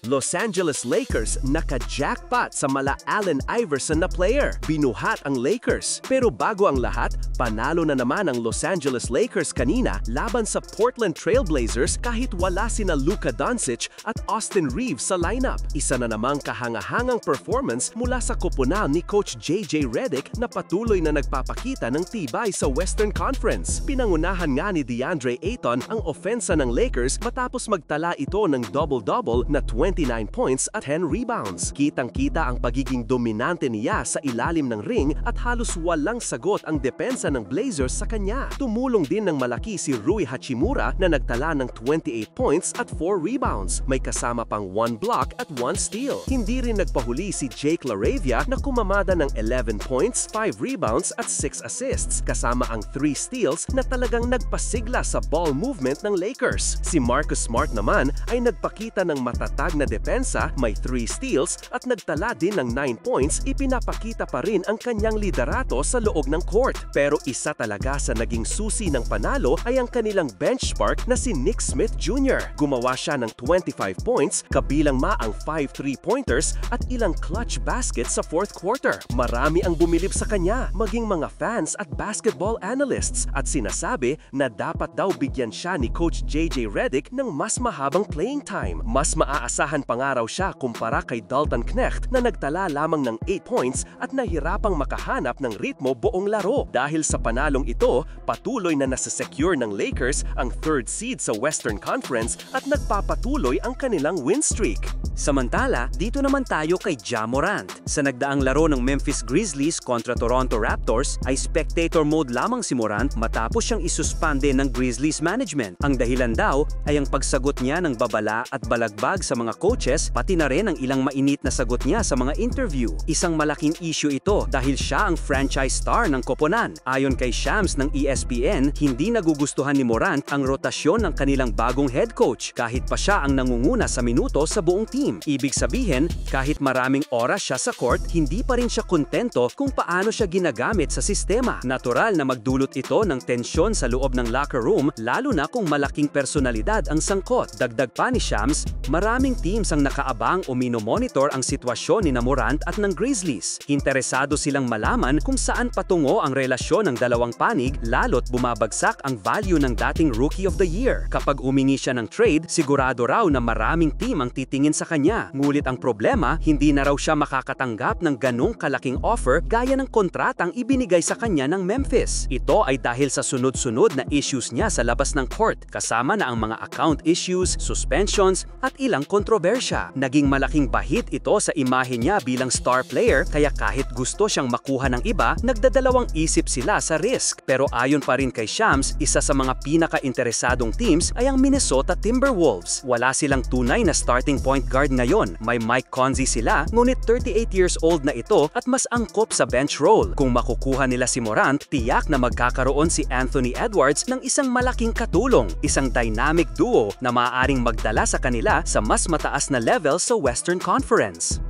Los Angeles Lakers naka-jackpot sa mala Allen Iverson na player. Binuhat ang Lakers. Pero bago ang lahat, panalo na naman ang Los Angeles Lakers kanina laban sa Portland Trail Blazers kahit wala sina Luka Doncic at Austin Reeves sa lineup. Isa na namang kahangahangang performance mula sa koponan ni Coach JJ Redick na patuloy na nagpapakita ng tibay sa Western Conference. Pinangunahan nga ni DeAndre Ayton ang ofensa ng Lakers matapos magtala ito ng double-double na 29 points at 10 rebounds. Kitang-kita ang pagiging dominante niya sa ilalim ng ring at halos walang sagot ang depensa ng Blazers sa kanya. Tumulong din ng malaki si Rui Hachimura na nagtala ng 28 points at 4 rebounds. May kasama pang 1 block at 1 steal. Hindi rin nagpahuli si Jake LaRavia na kumamada ng 11 points, 5 rebounds at 6 assists, kasama ang 3 steals na talagang nagpasigla sa ball movement ng Lakers. Si Marcus Smart naman ay nagpakita ng matatag na depensa, may 3 steals at nagtala din ng 9 points. Ipinapakita pa rin ang kanyang liderato sa loob ng court. Pero isa talaga sa naging susi ng panalo ay ang kanilang bench spark na si Nick Smith Jr. Gumawa siya ng 25 points, kabilang ang 5 3-pointers at ilang clutch baskets sa fourth quarter. Marami ang bumilib sa kanya, maging mga fans at basketball analysts, at sinasabi na dapat daw bigyan siya ni Coach JJ Redick ng mas mahabang playing time. Mas maaasahan pa nga raw siya kumpara kay Dalton Knecht na nagtala lamang ng 8 points at nahirapang makahanap ng ritmo buong laro. Dahil sa panalong ito, patuloy na nasa-secure ng Lakers ang 3rd seed sa Western Conference at nagpapatuloy ang kanilang win streak. Samantala, dito naman tayo kay Ja Morant. Sa nagdaang laro ng Memphis Grizzlies kontra Toronto Raptors ay spectator mode lamang si Morant matapos siyang isuspande ng Grizzlies management. Ang dahilan daw ay ang pagsagot niya ng babala at balagbag sa mga coaches, pati na rin ang ilang mainit na sagot niya sa mga interview. Isang malaking issue ito dahil siya ang franchise star ng koponan. Ayon kay Shams ng ESPN, hindi nagugustuhan ni Morant ang rotasyon ng kanilang bagong head coach kahit pa siya ang nangunguna sa minuto sa buong team. Ibig sabihin, kahit maraming oras siya sa court, hindi pa rin siya kontento kung paano siya ginagamit sa sistema. Natural na magdulot ito ng tensyon sa loob ng locker room, lalo na kung malaking personalidad ang sangkot. Dagdag pa ni Shams, maraming teams ang nakaabang o minomonitor ang sitwasyon ni Morant at ng Grizzlies. Interesado silang malaman kung saan patungo ang relasyon ng dalawang panig, lalo't bumabagsak ang value ng dating Rookie of the Year. Kapag humingi siya ng trade, sigurado raw na maraming team ang titingin sa kanya. Ngulit ang problema, hindi na raw siya makakatanggap ng ganong kalaking offer gaya ng kontratang ibinigay sa kanya ng Memphis. Ito ay dahil sa sunod-sunod na issues niya sa labas ng court, kasama na ang mga account issues, suspensions, at ilang kontrobersya. Naging malaking bahid ito sa imahe niya bilang star player, kaya kahit gusto siyang makuha ng iba, nagdadalawang isip sila sa risk. Pero ayon pa rin kay Shams, isa sa mga pinaka-interesadong teams ay ang Minnesota Timberwolves. Wala silang tunay na starting point guard ngayon. May Mike Conley sila, ngunit 38 years old na ito at mas angkop sa bench role. Kung makukuha nila si Morant, tiyak na magkakaroon si Anthony Edwards ng isang malaking katulong, isang dynamic duo na maaaring magdala sa kanila sa mas mataas na level sa Western Conference.